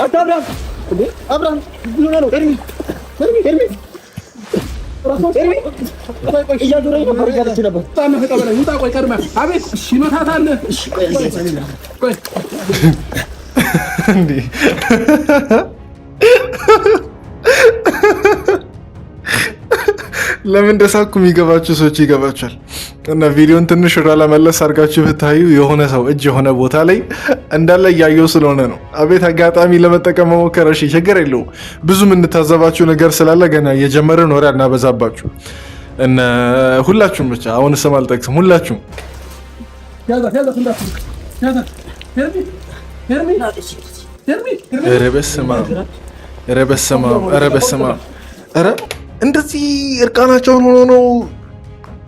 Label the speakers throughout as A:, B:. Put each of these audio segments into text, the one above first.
A: አብራም አብራም ምን ነው ኤርሚ እያዞረኝ ነበር እያለች ነበር። ውጣ ቆይ ቀድመህ አቤት እሺ መታታለህ። እሺ ቆይ
B: እንዴ ለምን እንደሳኩ የሚገባችሁ ሰዎች ይገባችኋል። እና ቪዲዮን ትንሽ ወደኋላ መለስ አድርጋችሁ ብታዩ የሆነ ሰው እጅ የሆነ ቦታ ላይ እንዳለ እያየው ስለሆነ ነው። አቤት አጋጣሚ ለመጠቀም መሞከር። እሺ ችግር የለውም። ብዙ የምንታዘባችሁ ነገር ስላለ ገና እየጀመርን ወሬ አናበዛባችሁ። እና ሁላችሁም ብቻ አሁን ስም አልጠቅስም። ሁላችሁም ኧረ በስመ አብ ኧረ እንደዚህ እርቃናቸውን ሆኖ ነው።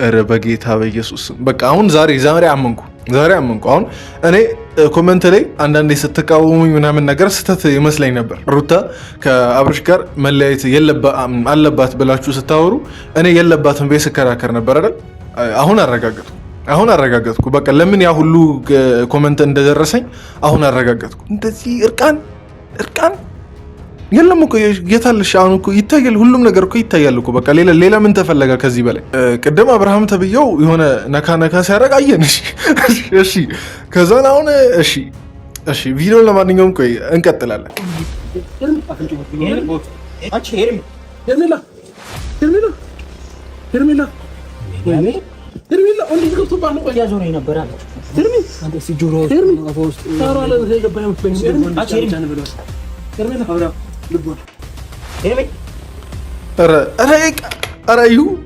B: ኧረ በጌታ በኢየሱስ በቃ አሁን ዛሬ አመንኩ። አሁን እኔ ኮመንት ላይ አንዳንዴ ስትቃወሙኝ ምናምን ነገር ስህተት ይመስለኝ ነበር። ሩታ ከአብርሽ ጋር መለያየት አለባት ብላችሁ ስታወሩ እኔ የለባትም ቤት ስከራከር ነበር አይደል? አሁን አረጋገጥኩ። በቃ ለምን ያ ሁሉ ኮመንት እንደደረሰኝ አሁን አረጋገጥኩ። እንደዚህ እርቃን የለም እኮ የታለሽ? አሁን እኮ ይታያል፣ ሁሉም ነገር እኮ ይታያል እኮ። በቃ ሌላ ምን ተፈለገ ከዚህ በላይ? ቅድም አብርሃም ተብዬው የሆነ ነካ ሲያደርግ አየን። እሺ ከዛን አሁን እሺ ቪዲዮን ለማንኛውም ቆይ እንቀጥላለን።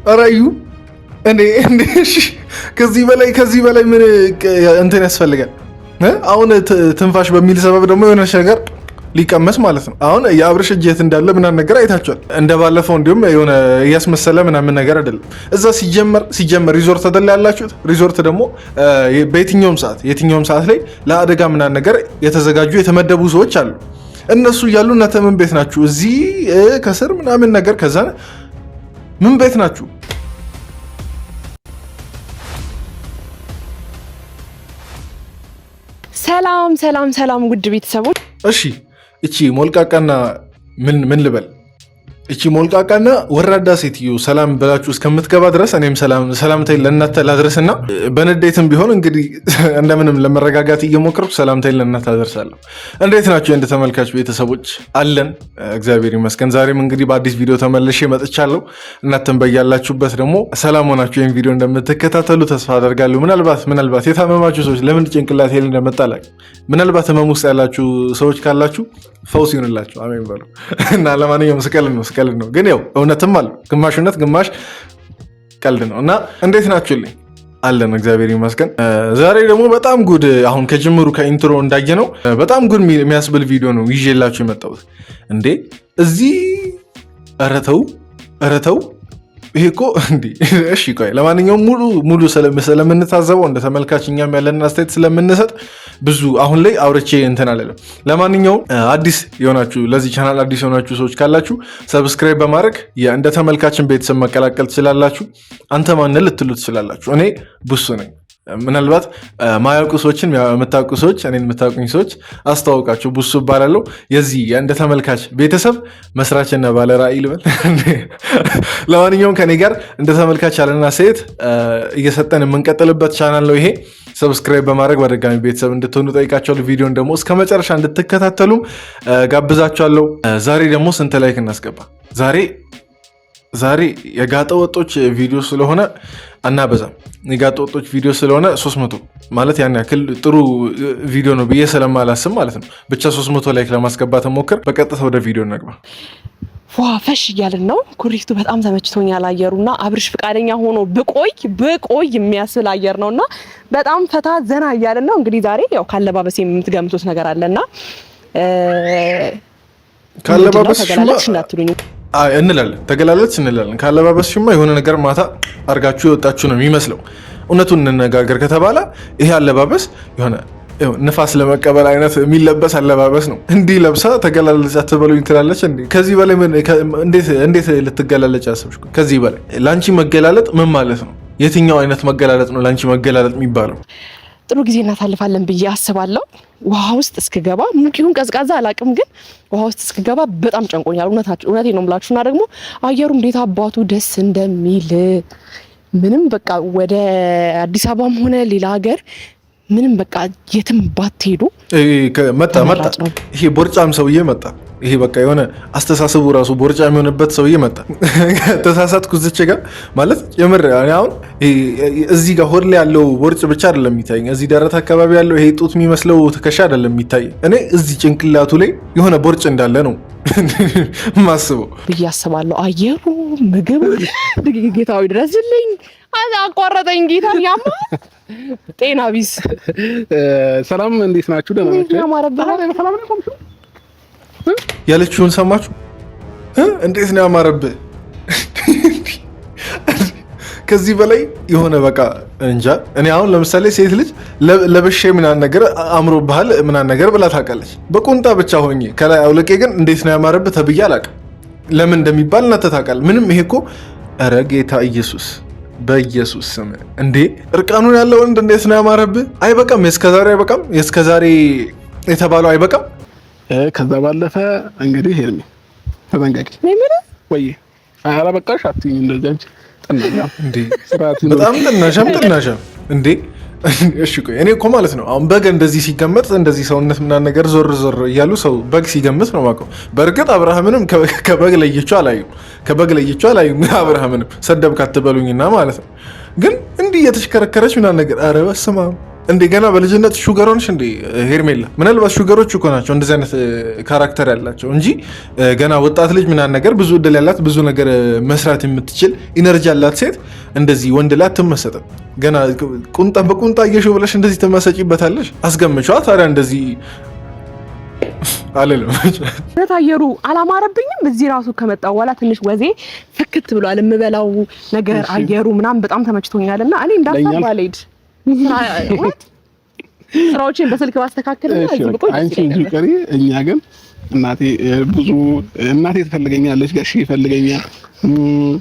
B: አራዩ እንዴ ከዚህ በላይ ምን እንትን ያስፈልጋል? አሁን ትንፋሽ በሚል ሰበብ ደግሞ የሆነ ነገር ሊቀመስ ማለት ነው። አሁን የአብርሽ እጅ የት እንዳለ ምናምን ነገር አይታችኋል። እንደባለፈው እንዲሁም የሆነ እያስመሰለ ምናምን ነገር አይደለም። እዛ ሲጀመር ሪዞርት አይደል ያላችሁት? ሪዞርት ደግሞ የትኛውም ሰዓት ላይ ለአደጋ ምናምን ነገር የተዘጋጁ የተመደቡ ሰዎች አሉ። እነሱ እያሉ እናንተ ምን ቤት ናችሁ? እዚህ ከስር ምናምን ነገር ከዛ ምን ቤት ናችሁ?
C: ሰላም ውድ ቤተሰቦች።
B: እሺ እቺ ሞልቃቃና ምን ልበል? እቺ ሞልቃቃና ወራዳ ሴትዮ ሰላም ብላችሁ እስከምትገባ ድረስ እኔም ሰላምታዬን ለእናንተ ላድርስና በንዴትም ቢሆን እንግዲህ እንደምንም ለመረጋጋት እየሞከርኩ ሰላምታዬን ለእናንተ አደርሳለሁ። እንዴት ናችሁ እንደ ተመልካች ቤተሰቦች? አለን እግዚአብሔር ይመስገን። ዛሬም እንግዲህ በአዲስ ቪዲዮ ተመልሼ መጥቻለሁ። እናንተም በያላችሁበት ደግሞ ሰላም ሆናችሁ ይህን ቪዲዮ እንደምትከታተሉ ተስፋ አደርጋለሁ። ምናልባት የታመማችሁ ሰዎች ለምን ጭንቅላት ሄል እንደመጣላል ምናልባት ህመም ውስጥ ያላችሁ ሰዎች ካላችሁ ፈውስ ይሁንላችሁ። አሜን በሉ እና ለማንኛውም ቀልድ ነው ግን ያው እውነትም አለ። ግማሽ እውነት ግማሽ ቀልድ ነው። እና እንዴት ናችሁልኝ? አለን እግዚአብሔር ይመስገን። ዛሬ ደግሞ በጣም ጉድ አሁን ከጅምሩ ከኢንትሮ እንዳየ ነው በጣም ጉድ የሚያስብል ቪዲዮ ነው ይዤላችሁ የመጣሁት። እንዴ እዚህ ኧረ ተው ይሄ እኮ እንዴ! እሺ ቆይ ለማንኛውም ሙሉ ስለምንታዘበው እንደ ተመልካች እኛም ያለን አስተያየት ስለምንሰጥ ብዙ አሁን ላይ አውርቼ እንትን አለለም። ለማንኛውም ለዚህ ቻናል አዲስ የሆናችሁ ሰዎች ካላችሁ ሰብስክራይብ በማድረግ እንደ ተመልካችን ቤተሰብ መቀላቀል ትችላላችሁ። አንተ ማን ልትሉ ትችላላችሁ። እኔ ቡሱ ነኝ። ምናልባት ማያውቁ ሰዎችን የምታውቁ ሰዎች እኔን የምታውቁኝ ሰዎች አስተዋውቃችሁ ቡሱ እባላለሁ። የዚህ እንደ ተመልካች ቤተሰብ መስራችና ባለ ራዕይ ልበል። ለማንኛውም ከኔ ጋር እንደ ተመልካች ያለና ሴት እየሰጠን የምንቀጥልበት ቻናል ነው ይሄ። ሰብስክራይብ በማድረግ በድጋሚ ቤተሰብ እንድትሆኑ ጠይቃቸዋለሁ። ቪዲዮን ደግሞ እስከ መጨረሻ እንድትከታተሉም ጋብዛቸዋለሁ። ዛሬ ደግሞ ስንት ላይክ እናስገባ? ዛሬ የጋጠ ወጦች ቪዲዮ ስለሆነ አናበዛም። የጋጠ ወጦች ቪዲዮ ስለሆነ 300 ማለት ያን ያክል ጥሩ ቪዲዮ ነው ብዬ ስለማላስብ ማለት ነው። ብቻ 300 ላይክ ለማስገባት ሞክር። በቀጥታ ወደ ቪዲዮ እንግባ።
C: ፈሽ እያልን ነው። ኩሪፍቱ በጣም ተመችቶኛል አየሩና አብርሽ ፍቃደኛ ሆኖ ብቆይ የሚያስብል አየር ነውና በጣም ፈታ ዘና እያልን ነው። እንግዲህ ዛሬ ያው ካለባበስ የምትገምቱት ነገር አለና
B: ካለባበስ
C: እንዳትሉኝ
B: ተገላለጽ እንላለን። ካለባበስ ሽማ የሆነ ነገር ማታ አርጋችሁ የወጣችሁ ነው የሚመስለው። እውነቱን እንነጋገር ከተባለ ይሄ አለባበስ የሆነ ንፋስ ለመቀበል አይነት የሚለበስ አለባበስ ነው። እንዲህ ለብሳ ተገላለጽ አትበሉኝ ትላለች እንዴ? ከዚህ በላይ እንዴት ልትገላለጽ አሰብሽ? ከዚህ በላይ ላንቺ መገላለጥ ምን ማለት ነው? የትኛው አይነት መገላለጥ ነው ላንቺ መገላለጥ የሚባለው?
C: ጥሩ ጊዜ እናሳልፋለን ብዬ አስባለሁ። ውሃ ውስጥ እስክገባ ሙቂውን ቀዝቃዛ አላቅም፣ ግን ውሃ ውስጥ እስክገባ በጣም ጨንቆኛል። እውነቴን ነው የምላችሁ። እና ደግሞ አየሩ እንዴት አባቱ ደስ እንደሚል ምንም በቃ ወደ አዲስ አበባም ሆነ ሌላ ሀገር ምንም በቃ የትም ባትሄዱ
B: መጣ ይሄ ቦርጫም ሰውዬ መጣ። ይሄ በቃ የሆነ አስተሳሰቡ ራሱ ቦርጫ የሚሆንበት ሰውዬ መጣ። ተሳሳትኩ እዚች ጋር ማለት የምር አሁን እዚህ ጋር ሆድ ላይ ያለው ቦርጭ ብቻ አይደለም የሚታየኝ፣ እዚህ ደረት አካባቢ ያለው ይሄ ጡት የሚመስለው ትከሻ አይደለም የሚታየኝ። እኔ እዚህ ጭንቅላቱ ላይ የሆነ ቦርጭ እንዳለ ነው ማስበው
C: ብዬ አስባለሁ። አየሩ፣ ምግቡ፣ ጌታዊ ድረስልኝ፣ አቋረጠኝ ጌታ ያማ ጤና ቢስ።
A: ሰላም እንዴት ናችሁ? ደህና ናችሁ?
B: ያለችውን ሰማችሁ? እንዴት ነው ያማረብህ? ከዚህ በላይ የሆነ በቃ እንጃ። እኔ አሁን ለምሳሌ ሴት ልጅ ለበሼ ምናምን ነገር አምሮብሃል ምናምን ነገር ብላ ታውቃለች። በቁንጣ ብቻ ሆኜ ከላይ አውልቄ ግን እንዴት ነው ያማረብህ ተብዬ አላውቅም። ለምን እንደሚባል እናንተ ታውቃለህ። ምንም ይሄ እኮ ኧረ ጌታ ኢየሱስ በኢየሱስ ስም እንዴ! እርቃኑን ያለው ወንድ እንዴት ነው ያማረብህ? አይበቃም? የእስከዛሬ አይበቃም? የእስከዛሬ የተባለው አይበቃም?
A: ከዛ ባለፈ እንግዲህ ሄርሜ ተጠንቀቂ ወይ አራ በቃሽ አትይኝ እንደዚህ አንቺ ጥናሻ እንዴ በጣም ጥናሻ እንዴ። እሺ ቆይ እኔ እኮ ማለት ነው አሁን በግ እንደዚህ ሲገመጥ እንደዚህ ሰውነት ምናምን ነገር ዞር እያሉ ሰው በግ ሲገምት ነው የማውቀው። በእርግጥ አብርሃምንም ከበግ ለይቼው አላየሁም አብርሃምንም ሰደብክ አትበሉኝና ማለት ነው። ግን እንዲህ እየተሽከረከረች ምናምን ነገር ኧረ በስመ አብ እንዴ! ገና በልጅነት ሹገር ሆንሽ እንዴ ሄርሜላ? ምናልባት ሹገሮች እኮ ናቸው እንደዚህ አይነት ካራክተር ያላቸው እንጂ ገና ወጣት ልጅ ምናምን ነገር ብዙ እድል ያላት ብዙ ነገር መስራት የምትችል ኢነርጂ ያላት ሴት እንደዚህ ወንድ ላይ አትመሰጥም። ገና ቁንጣ በቁንጣ እየሽው ብለሽ እንደዚህ ትመሰጪበታለሽ? አስገምቿ ታዲያ እንደዚህ አለለም።
C: አየሩ አላማረብኝም። እዚህ ራሱ ከመጣው በኋላ ትንሽ ወዜ ፍክት ብሏል። የምበላው ነገር አየሩ ምናምን በጣም ተመችቶኛልና እኔ እንዳሳብ አልሄድ ስራዎችን በስልክ ባስተካከል እና እዚህ ብቆይ
A: አንቺ እንጂ ቀሪ እኛ ግን እናቴ ትፈልገኛለች፣ ጋሼ ይፈልገኛል፣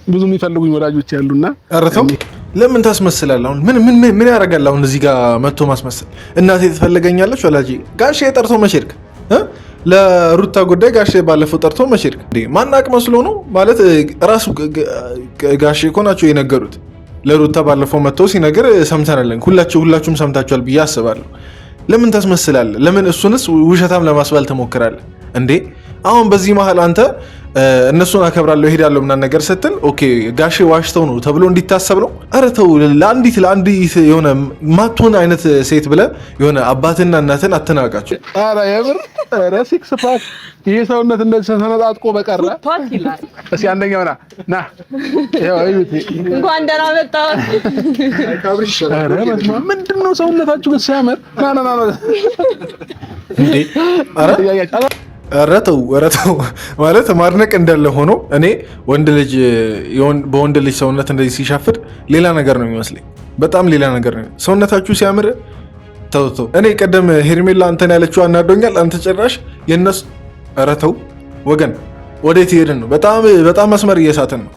A: ብዙ የሚፈልጉኝ ወዳጆች ያሉና
B: አረተው ለምን ታስመስላለህ? አሁን ምን ያደርጋል? አሁን እዚህ ጋር መጥቶ ማስመሰል። እናቴ ትፈልገኛለች፣ ወላጅ ጋሼ ጠርቶ መሸርክ ለሩታ ጉዳይ ጋሼ ባለፈው ጠርቶ መሸርክ እንዴ ማናቅ መስሎ ነው ማለት ራሱ ጋሼ እኮ ናቸው የነገሩት። ለሩታ ባለፈው መጥቶ ሲነገር ሰምተናል። ሁላችሁም ሰምታችኋል ብዬ አስባለሁ። ለምን ታስመስላለህ? ለምን እሱንስ ውሸታም ለማስባል ትሞክራለህ እንዴ? አሁን በዚህ መሀል አንተ እነሱን አከብራለሁ እሄዳለሁ ምናምን ነገር ስትል ኦኬ ጋሼ ዋሽተው ነው ተብሎ እንዲታሰብ ነው? ኧረ ተው። ለአንዲት የሆነ ማትሆን አይነት ሴት ብለህ የሆነ አባትና እናትን አትናቃቸው።
A: ኧረ የምር ኧረ ሲክስ ፓክ ይሄ ሰውነት እንደዚህ ተነጣጥቆ በቀረ እስኪ አንደኛው ና ይኸው እዩት።
C: እንኳን ደህና መጣህ።
A: ኧረ ምንድን ነው ሰውነታችሁ ግን ሲያምር ና
B: እንዴ! ኧረ ተው ማለት ማድነቅ እንዳለ ሆኖ እኔ በወንድ ልጅ ሰውነት እንደዚህ ሲሻፍድ ሌላ ነገር ነው የሚመስለኝ። በጣም ሌላ ነገር ነው። ሰውነታችሁ ሲያምር ተው። እኔ ቀደም ሄርሜላ አንተን ያለችው አናዶኛል። አንተ ጭራሽ የነሱ ኧረ ተው ወገን፣ ወዴት ሄድን ነው? በጣም መስመር እየሳትን ነው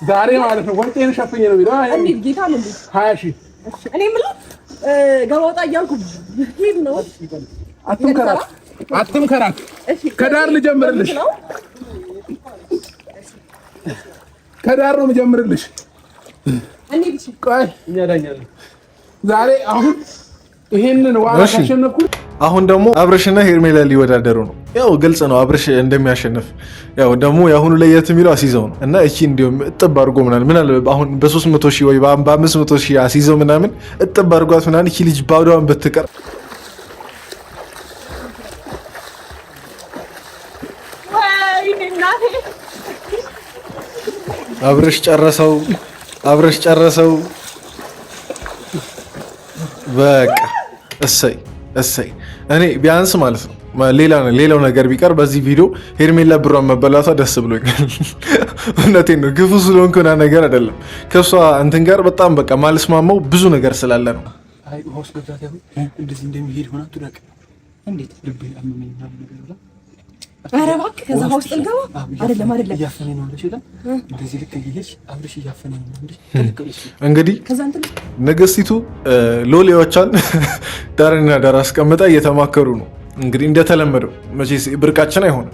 A: ዛሬ ማለት ነው። ወንጤን ሸፍኜ ነው የሚለው
C: እንዴ ጌታ ነው እንዴ
A: 20 ሺህ
C: እኔ ምለው ገባውጣ እያልኩ ሄድ ነው።
A: አትምከራት። ከዳር ልጀምርልሽ፣ ከዳር ነው የምጀምርልሽ። ቆይ እኛ ዳኛለን ዛሬ። አሁን ይሄንን ዋጋ ካሸነፍኩ
B: አሁን ደግሞ አብርሽና ሄርሜላ ሊወዳደሩ ነው። ያው ግልጽ ነው አብርሽ እንደሚያሸንፍ። ያው ደግሞ የአሁኑ ለየት የሚለው አሲዘው ነው እና እቺ እንዲሁም እጥብ አድርጎ ምናምን አሁን በ300 ሺህ ወይ በ500 ሺህ አሲዘው ምናምን እጥብ አድርጓት ምናምን እቺ ልጅ ባዶዋን ብትቀር አብርሽ ጨረሰው። በቃ እሰይ። እኔ ቢያንስ ማለት ነው ሌላው ነገር ቢቀር በዚህ ቪዲዮ ሄርሜላ ብሯን መበላቷ ደስ ብሎኛል። እውነቴን ነው። ግፉ ስለሆንኩ ምናምን ነገር አይደለም። ከእሷ እንትን ጋር በጣም በቃ ማልስማማው ብዙ ነገር ስላለ ነው።
C: ኧረ እባክህ ከዛ ውስጥ ልገባ አይደለም
A: እያፈነ ነው ልጅ ይላል እንደዚህ ልክ ይሄሽ አብርሽ እያፈነ ነው
B: እንግዲህ ንግስቲቱ ሎሌዎቿን ዳርና ዳር አስቀምጣ እየተማከሩ ነው። እንግዲህ እንደተለመደው መቼስ ብርቃችን አይሆንም።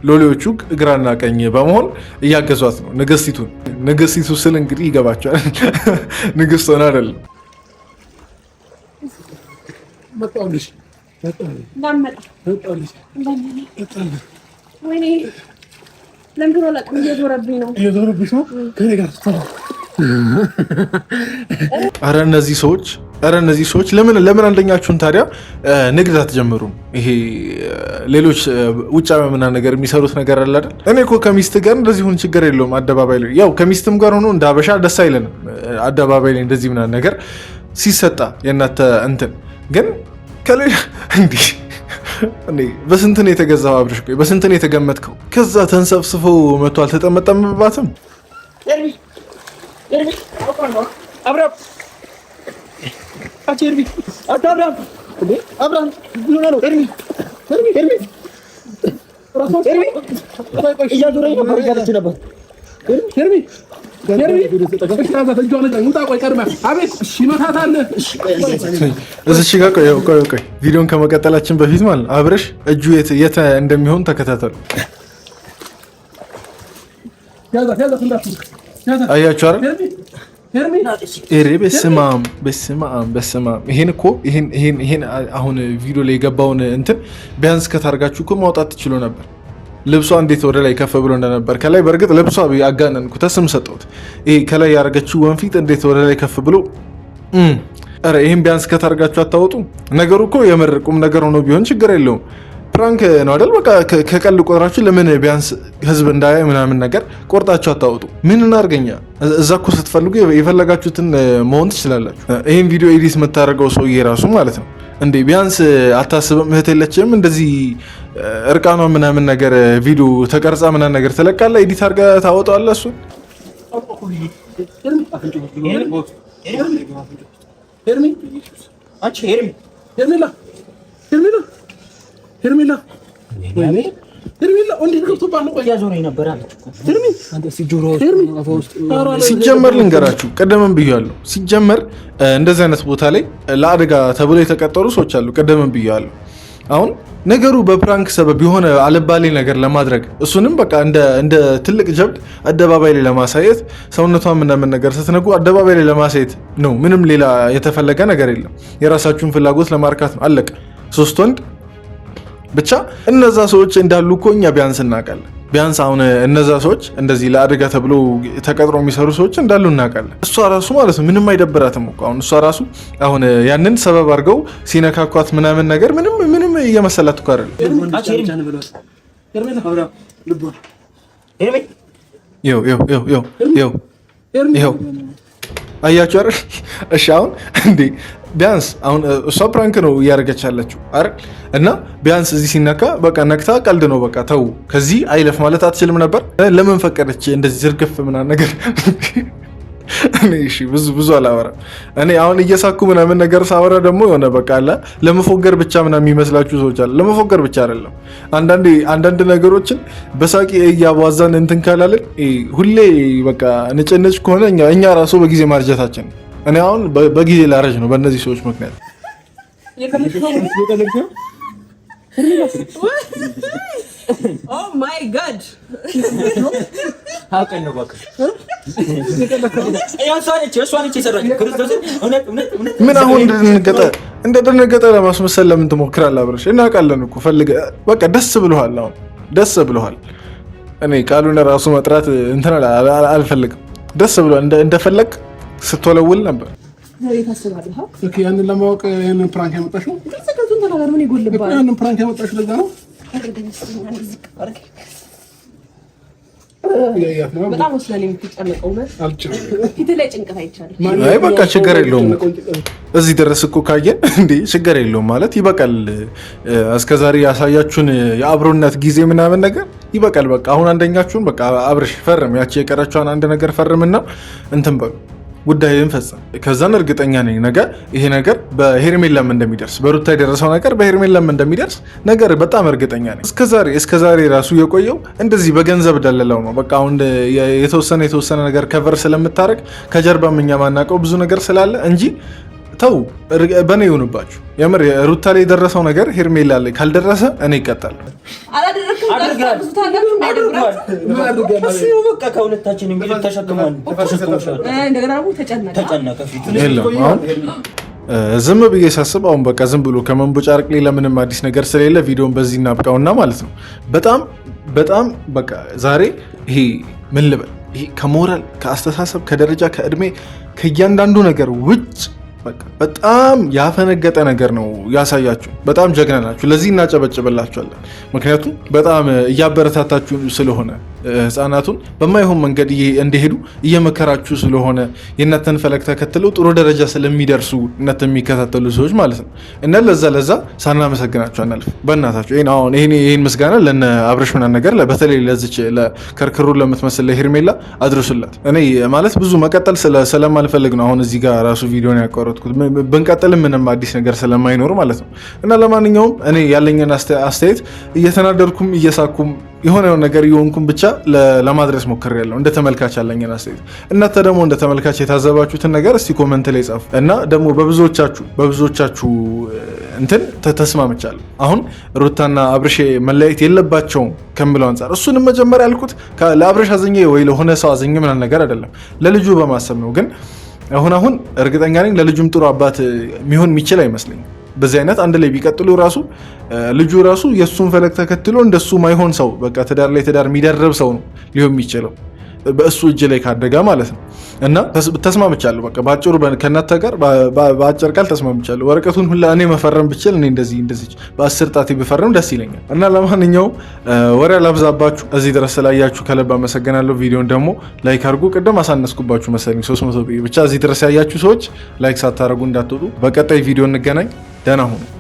B: ሎሌዎቹ ግራና ቀኝ በመሆን እያገዟት ነው ንግስቲቱን። ንግስቲቱ ስል እንግዲህ ይገባቸዋል። ንግስት ሆነ አይደለም።
A: መጣልሽ
C: ወይኔ ለምንድን ነው ለቀም እየዞረብኝ ነው።
B: ኧረ እነዚህ ሰዎች ለምን አንደኛችሁን ታዲያ ንግድ አትጀምሩም? ይሄ ሌሎች ውጭ ምናምን ነገር የሚሰሩት ነገር አለ አይደል? እኔ እኮ ከሚስት ጋር እንደዚህ ሁን ችግር የለውም። አደባባይ ላይ ያው ከሚስትም ጋር ሆኖ እንደ አበሻ ደስ አይለንም። አደባባይ ላይ እንደዚህ ምናምን ነገር ሲሰጣ የእናንተ እንትን ግን ከሌላ እንዲህ በስንት ነው የተገዛው አብርሽ? ቆይ በስንት ነው የተገመትከው? ከዛ ተንሰፍስፎ መጥቶ አልተጠመጠምባትም? እዚች ጋር ቆይ ቪዲዮን ከመቀጠላችን በፊት ማለት ነው አብርሽ እጁ የት እንደሚሆን ተከታተሉ። አያችሁ አይደል? በስመ አብ ይሄን አሁን ቪዲዮ ላይ የገባውን እንትን ቢያንስ ከታርጋችሁ እኮ ማውጣት ትችሎ ነበር። ልብሷ እንዴት ወደ ላይ ከፍ ብሎ እንደነበር ከላይ በእርግጥ ልብሷ አጋነንኩ ተስም ሰጠሁት። ይሄ ከላይ ያደረገችው ወንፊት እንዴት ወደ ላይ ከፍ ብሎ ኧረ ይሄን ቢያንስ ከታርጋችሁ አታወጡ። ነገሩ እኮ የምር ቁም ነገር ሆኖ ቢሆን ችግር የለውም። ፕራንክ ነው አይደል? በቃ ከቀልድ ቆጥራችሁ ለምን ቢያንስ ህዝብ እንዳያይ ምናምን ነገር ቆርጣችሁ አታወጡ? ምን እናርገኛ? እዛ እኮ ስትፈልጉ የፈለጋችሁትን መሆን ትችላላችሁ። ይሄን ቪዲዮ ኤዲት የምታደርገው ሰውዬ ራሱ ማለት ነው እንዴ ቢያንስ አታስብም? እህት የለችም እንደዚህ እርቃኗ ምናምን ነገር ቪዲዮ ተቀርጻ ምናምን ነገር ትለቃለ፣ ኤዲት አድርገህ ታወጣዋለህ። እሱን ሲጀመር ልንገራችሁ፣ ቀደምም ብያለሁ። ሲጀመር እንደዚህ አይነት ቦታ ላይ ለአደጋ ተብሎ የተቀጠሩ ሰዎች አሉ። ቀደምም ብያለሁ። አሁን ነገሩ በፕራንክ ሰበብ የሆነ አልባሌ ነገር ለማድረግ እሱንም በቃ እንደ ትልቅ ጀብድ አደባባይ ላይ ለማሳየት ሰውነቷን ምናምን ነገር ስትነጉ አደባባይ ላይ ለማሳየት ነው። ምንም ሌላ የተፈለገ ነገር የለም። የራሳችሁን ፍላጎት ለማርካት ነው። አለቀ። 3 ወንድ ብቻ እነዛ ሰዎች እንዳሉ እኮ እኛ ቢያንስ እናውቃለን። ቢያንስ አሁን እነዛ ሰዎች እንደዚህ ለአደጋ ተብሎ ተቀጥሮ የሚሰሩ ሰዎች እንዳሉ እናውቃለን። እሷ ራሱ ማለት ነው ምንም አይደብራትም እኮ አሁን እሷ ራሱ አሁን ያንን ሰበብ አድርገው ሲነካኳት ምናምን ነገር ምንም እየመሰላት እኮ አይደለም። ይኸው አያችሁ አይደል? እሺ አሁን እንዴ ቢያንስ አሁን እሷ ፕራንክ ነው እያደረገች ያለችው አይደል? እና ቢያንስ እዚህ ሲነካ በቃ ነክታ ቀልድ ነው በቃ ተው፣ ከዚህ አይለፍ ማለት አትችልም ነበር? ለምን ፈቀደች እንደዚህ ዝርግፍ ምናምን ነገር? እኔ እሺ ብዙ አላወራም። እኔ አሁን እየሳኩ ምናምን ነገር ሳወራ ደግሞ የሆነ በቃ አለ ለመፎገር ብቻ ምናምን የሚመስላችሁ ሰዎች አለ። ለመፎገር ብቻ አይደለም። አንዳንድ ነገሮችን በሳቂ እያዋዛን እንትን ካላለን ሁሌ በቃ ንጭንጭ ከሆነ እኛ ራሱ በጊዜ ማርጀታችን ነው። እኔ አሁን በጊዜ ላረጅ ነው በእነዚህ ሰዎች ምክንያት።
C: ኦ ማይ ጋድ
B: ምን አሁን እንደደነገጠ ለማስመሰል ለምን ትሞክራለህ? አብረሽ እናውቃለን እኮ ፈልገህ በቃ ደስ ብሎሃል። አሁን ደስ ብሎሃል። እኔ ቃሉን ራሱ መጥራት እንትን አልፈልግም። ደስ ብሎሃል። እንደፈለግ ስትወለውል ነበር።
A: ያንን ለማወቅ ይህንን ፕራንክ ያመጣሽው ያንን ፕራንክ ያመጣሽው ለዛ ነው።
C: በጣም ወስላል የምትጨነቀው ፊት ላይ ጭንቀት አይቻልም።
B: አይ በቃ ችግር የለውም። እዚህ ድረስ እኮ ካየን እንዴ ችግር የለውም ማለት ይበቃል። እስከዛሬ ያሳያችሁን የአብሮነት ጊዜ ምናምን ነገር ይበቃል። በቃ አሁን አንደኛችሁን በቃ አብርሽ ፈርም፣ ያቺ የቀረችውን አንድ ነገር ፈርምና እንትን በሉ ጉዳይን ፈጽም። ከዛን እርግጠኛ ነኝ ነገ ይሄ ነገር በሄርሜላም እንደሚደርስ፣ በሩታ የደረሰው ነገር በሄርሜላም እንደሚደርስ ነገር በጣም እርግጠኛ ነኝ። እስከዛሬ ራሱ የቆየው እንደዚህ በገንዘብ ደለለው ነው። በቃ አሁን የተወሰነ ነገር ከቨር ስለምታረግ ከጀርባም እኛ ማናውቀው ብዙ ነገር ስላለ እንጂ ተው በእኔ ይሁንባችሁ። የምር ሩታ ላይ የደረሰው ነገር ሄርሜላ ላይ ካልደረሰ እኔ ይቀጣል። ዝም ብዬ ሳስብ አሁን በቃ ዝም ብሎ ከመንቦጫረቅ ሌላ ምንም አዲስ ነገር ስለሌለ ቪዲዮን በዚህ እናብቃውና ማለት ነው። በጣም በቃ ዛሬ ይሄ ምን ልበል፣ ይሄ ከሞራል ከአስተሳሰብ ከደረጃ ከእድሜ ከእያንዳንዱ ነገር ውጭ በጣም ያፈነገጠ ነገር ነው ያሳያችሁ። በጣም ጀግና ናችሁ። ለዚህ እናጨበጭብላችኋለን። ምክንያቱም በጣም እያበረታታችሁ ስለሆነ ህፃናቱን በማይሆን መንገድ እንዲሄዱ እየመከራችሁ ስለሆነ የእናንተን ፈለግ ተከትለው ጥሩ ደረጃ ስለሚደርሱ እናንተን የሚከታተሉ ሰዎች ማለት ነው። እና ለዛ ሳናመሰግናችሁ አናልፍ። በእናታችሁ ይህን ምስጋና ለነ አብረሽ ምናምን ነገር በተለይ ለዚች ለከርክሩን ለምትመስል ለሄርሜላ አድርሱላት። እኔ ማለት ብዙ መቀጠል ስለማልፈልግ ነው አሁን እዚህ ጋር ራሱ ቪዲዮን ያቋረጥኩት። ብንቀጥል ምንም አዲስ ነገር ስለማይኖር ማለት ነው። እና ለማንኛውም እኔ ያለኝን አስተያየት እየተናደርኩም እየሳኩም የሆነ ነገር የሆንኩም ብቻ ለማድረስ ሞክሬያለሁ። እንደ ተመልካች ያለኝን አስተያየት እናንተ ደግሞ እንደ ተመልካች የታዘባችሁትን ነገር እስቲ ኮመንት ላይ ጻፉ። እና ደግሞ በብዙዎቻችሁ እንትን ተስማምቻለሁ። አሁን ሩታና አብርሽ መለያየት የለባቸውም ከምለው አንጻር እሱንም መጀመሪያ ያልኩት ለአብርሽ አዝኜ ወይ ለሆነ ሰው አዝኜ ምናምን ነገር አይደለም፣ ለልጁ በማሰብ ነው። ግን አሁን እርግጠኛ ነኝ ለልጁም ጥሩ አባት የሚሆን የሚችል አይመስለኝም። በዚህ አይነት አንድ ላይ ቢቀጥሉ ራሱ ልጁ ራሱ የእሱን ፈለግ ተከትሎ እንደሱ ማይሆን ሰው በቃ ትዳር ላይ ትዳር የሚደርብ ሰው ነው ሊሆን የሚችለው በእሱ እጅ ላይ ካደጋ ማለት ነው። እና ተስማምቻለሁ። በቃ በአጭሩ ከእናንተ ጋር በአጭር ቃል ተስማምቻለሁ። ወረቀቱን ሁላ እኔ መፈረም ብችል እኔ እንደዚህ በ10 ጣቴ ብፈረም ደስ ይለኛል። እና ለማንኛውም ወሬ አላብዛባችሁ። እዚህ ድረስ ስላያችሁ ከልብ አመሰግናለሁ። ቪዲዮን ደግሞ ላይክ አድርጉ። ቅድም አሳነስኩባችሁ መሰለኝ 300 ብቻ። እዚህ ድረስ ያያችሁ ሰዎች ላይክ ሳታደርጉ እንዳትወጡ። በቀጣይ ቪዲዮ እንገናኝ። ደህና ሁኑ።